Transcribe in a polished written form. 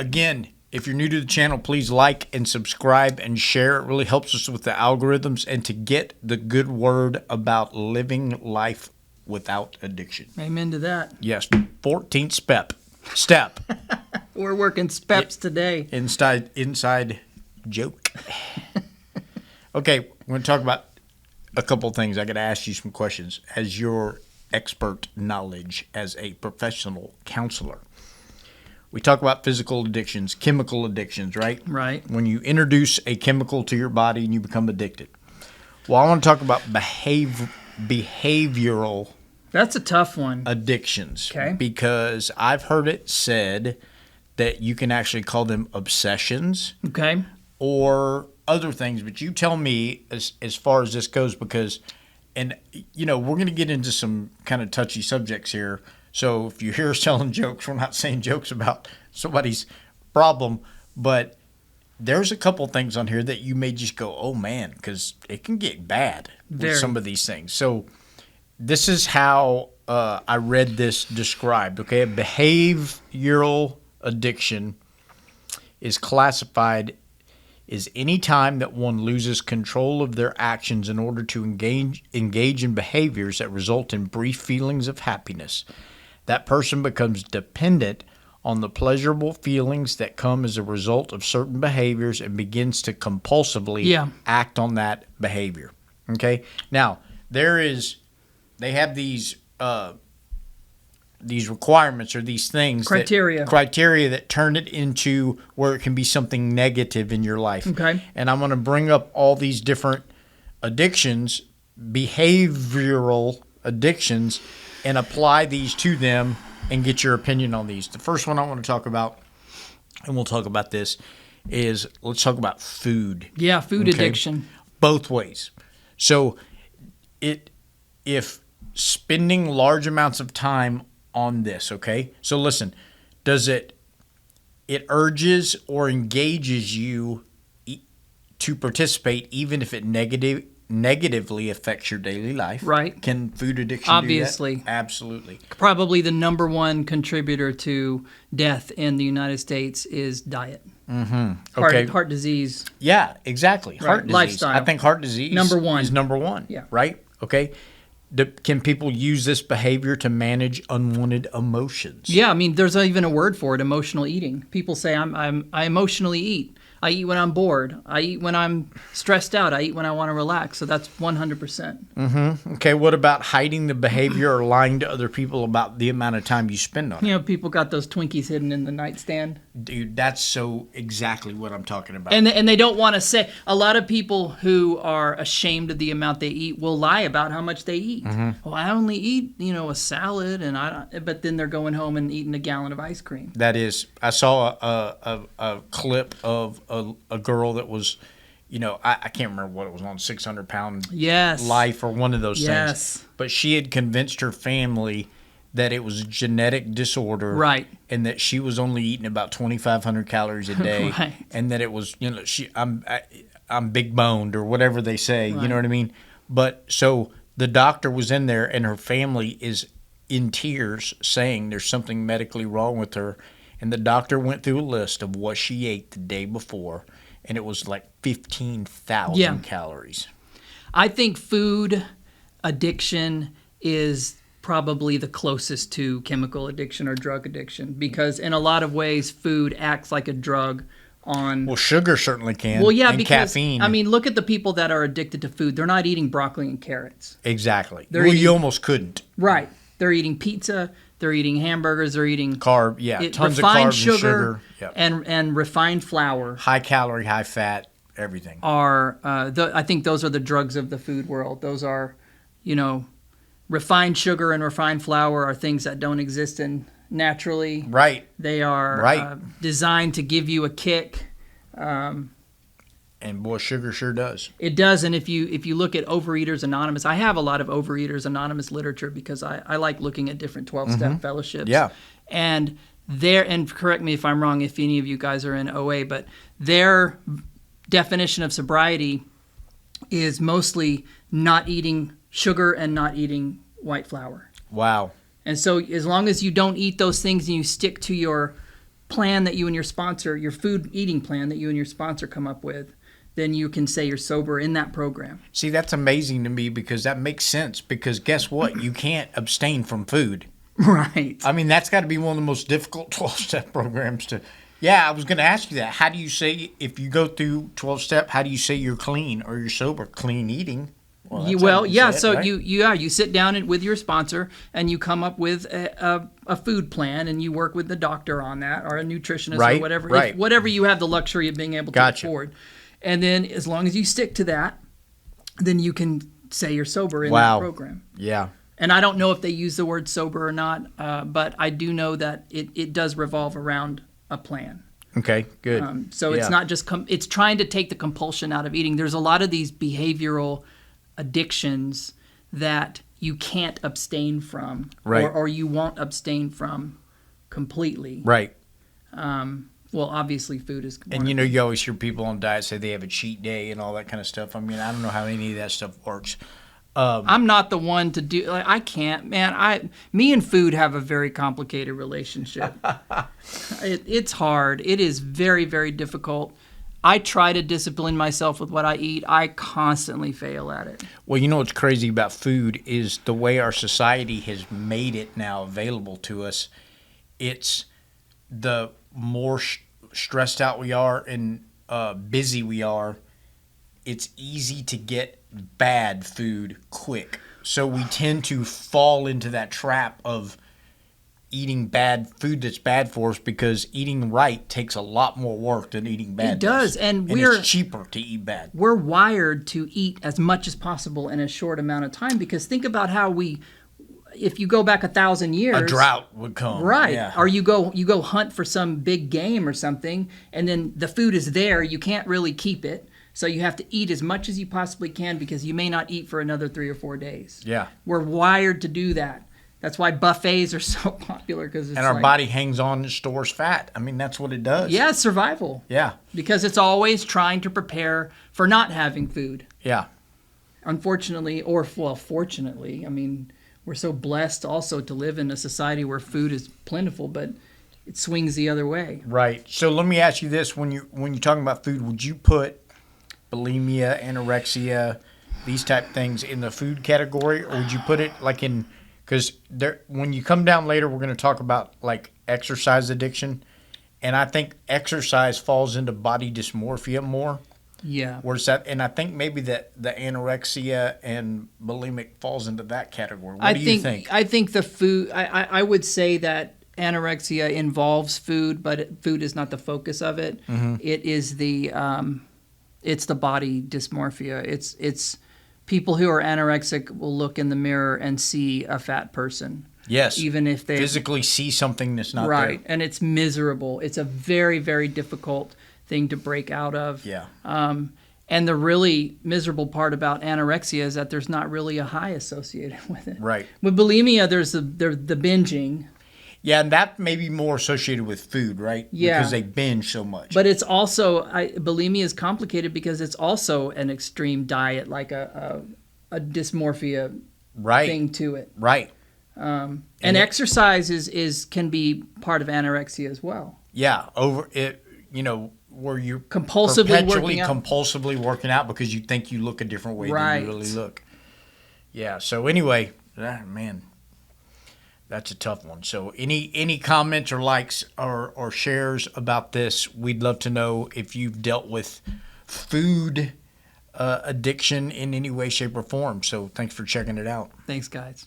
again, if you're new to the channel, please like and subscribe and share. It really helps us with the algorithms and to get the good word about living life without addiction. Amen to that. Yes, 14th step. We're working steps today. Inside joke. Okay, we're going to talk about a couple things. I got to ask you some questions as your expert knowledge as a professional counselor. We talk about physical addictions, chemical addictions, right? Right. When you introduce a chemical to your body and you become addicted. Well, I want to talk about behavioral. That's a tough one. Addictions. Okay. Because I've heard it said that you can actually call them obsessions. Okay. Or other things. But you tell me as far as this goes, because, and, you know, we're going to get into some kind of touchy subjects here. So if you hear us telling jokes, we're not saying jokes about somebody's problem, but there's a couple things on here that you may just go, oh man, because it can get bad with some of these things. So this is how I read this described. Okay, a behavioral addiction is classified as any time that one loses control of their actions in order to engage in behaviors that result in brief feelings of happiness. That person becomes dependent on the pleasurable feelings that come as a result of certain behaviors and begins to compulsively act on that behavior. Okay? Now, they have these requirements or these things, criteria that turn it into where it can be something negative in your life. Okay. And I'm going to bring up all these different addictions, behavioral addictions, and apply these to them and get your opinion on these. The first one I want to talk about, and we'll talk about this, is let's talk about food. Yeah, food addiction. Both ways. So if spending large amounts of time on this, okay? So listen, does it urges or engages you to participate even if it negatively affects your daily life? Right. Can food addiction obviously do that? Absolutely. Probably the number one contributor to death in the United States is diet. Mm-hmm. Okay. Heart disease. Yeah, exactly. Right. Heart disease. Lifestyle. I think heart disease is number one. Yeah. Right? Okay. Can people use this behavior to manage unwanted emotions? Yeah, I mean, there's even a word for it, emotional eating. People say, I emotionally eat. I eat when I'm bored. I eat when I'm stressed out. I eat when I want to relax. So that's 100%. Mm-hmm. Okay, what about hiding the behavior or lying to other people about the amount of time you spend on it? You know, people got those Twinkies hidden in the nightstand. Dude, that's so exactly what I'm talking about. And they don't want to say. A lot of people who are ashamed of the amount they eat will lie about how much they eat. Mm-hmm. Well, I only eat, a salad, but then they're going home and eating a gallon of ice cream. That is, I saw a clip of a girl that was, I can't remember what it was on, 600-pound life or one of those things. But she had convinced her family that it was a genetic disorder, right? And that she was only eating about 2,500 calories a day, right. And that it was, I'm big boned or whatever they say, right. You know what I mean? But so the doctor was in there, and her family is in tears, saying there's something medically wrong with her, and the doctor went through a list of what she ate the day before, and it was like 15,000 calories. I think food addiction is probably the closest to chemical addiction or drug addiction, because in a lot of ways food acts like a drug on... Well, sugar certainly can. Well, yeah, and because, caffeine. I mean, look at the people that are addicted to food. They're not eating broccoli and carrots. Exactly. You almost couldn't. Right. They're eating pizza. They're eating hamburgers. They're eating... Tons of carbs and sugar. Yep. And refined flour. High calorie, high fat, everything. I think those are the drugs of the food world. Those are, refined sugar and refined flour are things that don't exist naturally. Right. They are designed to give you a kick. And boy, sugar sure does. It does. And if you look at Overeaters Anonymous, I have a lot of Overeaters Anonymous literature because I like looking at different 12-step fellowships. Yeah. And correct me if I'm wrong, if any of you guys are in OA, but their definition of sobriety is mostly not eating sugar and not eating white flour. Wow. And so as long as you don't eat those things and you stick to your plan that you and your sponsor, your food eating plan that you and your sponsor come up with, then you can say you're sober in that program. See, that's amazing to me because that makes sense. Because guess what? You can't abstain from food. Right. I mean, that's got to be one of the most difficult 12-step programs to. Yeah, I was going to ask you that. How do you say, if you go through 12-step, how do you say you're clean or you're sober? Clean eating. Well, you sit down with your sponsor and you come up with a food plan and you work with the doctor on that or a nutritionist or whatever. Right. Whatever you have the luxury of being able to afford. And then as long as you stick to that, then you can say you're sober in that program. Yeah. And I don't know if they use the word sober or not, but I do know that it does revolve around a plan. Okay, good. So it's not just it's trying to take the compulsion out of eating. There's a lot of these behavioral addictions that you can't abstain from, or you won't abstain from completely. Right. Well, obviously, food is. And you always hear people on diet say they have a cheat day and all that kind of stuff. I mean, I don't know how any of that stuff works. I'm not the one to do. Like, I can't, man. Me and food have a very complicated relationship. It's hard. It is very, very difficult. I try to discipline myself with what I eat. I constantly fail at it. Well, what's crazy about food is the way our society has made it now available to us. It's the more stressed out we are and busy we are, it's easy to get bad food quick. So we tend to fall into that trap of eating bad food that's bad for us because eating right takes a lot more work than eating bad. It does, and it's cheaper to eat bad. We're wired to eat as much as possible in a short amount of time because think about how if you go back 1,000 years, a drought would come. Right. Yeah. Or you go hunt for some big game or something, and then the food is there. You can't really keep it. So you have to eat as much as you possibly can because you may not eat for another 3 or 4 days. Yeah. We're wired to do that. That's why buffets are so popular because our body hangs on and stores fat. I mean, that's what it does. Yeah, survival. Yeah. Because it's always trying to prepare for not having food. Yeah. Unfortunately, fortunately, I mean, we're so blessed also to live in a society where food is plentiful, but it swings the other way. Right. So let me ask you this: when you're talking about food, would you put bulimia, anorexia, these type things in the food category, or would you put it like in? Because when you come down later, we're going to talk about like exercise addiction, and I think exercise falls into body dysmorphia more. Yeah. Where's that? And I think maybe that the anorexia and bulimic falls into that category. What do you think? I think the food. I would say that anorexia involves food, but food is not the focus of it. Mm-hmm. It is it's the body dysmorphia. It's people who are anorexic will look in the mirror and see a fat person. Yes. Even if they physically see something that's not right, there. And it's miserable. It's a very, very difficult thing to break out of. Yeah. And the really miserable part about anorexia is that there's not really a high associated with it. Right. With bulimia, there's the binging. Yeah, and that may be more associated with food, right? Yeah. Because they binge so much. But it's also, bulimia is complicated because it's also an extreme diet, like a dysmorphia thing to it. Right. And exercise can be part of anorexia as well. Yeah, where you're compulsively working out because you think you look a different way than you really look. Yeah. So anyway, man, that's a tough one. So any comments or likes or shares about this? We'd love to know if you've dealt with food addiction in any way, shape, or form. So thanks for checking it out. Thanks, guys.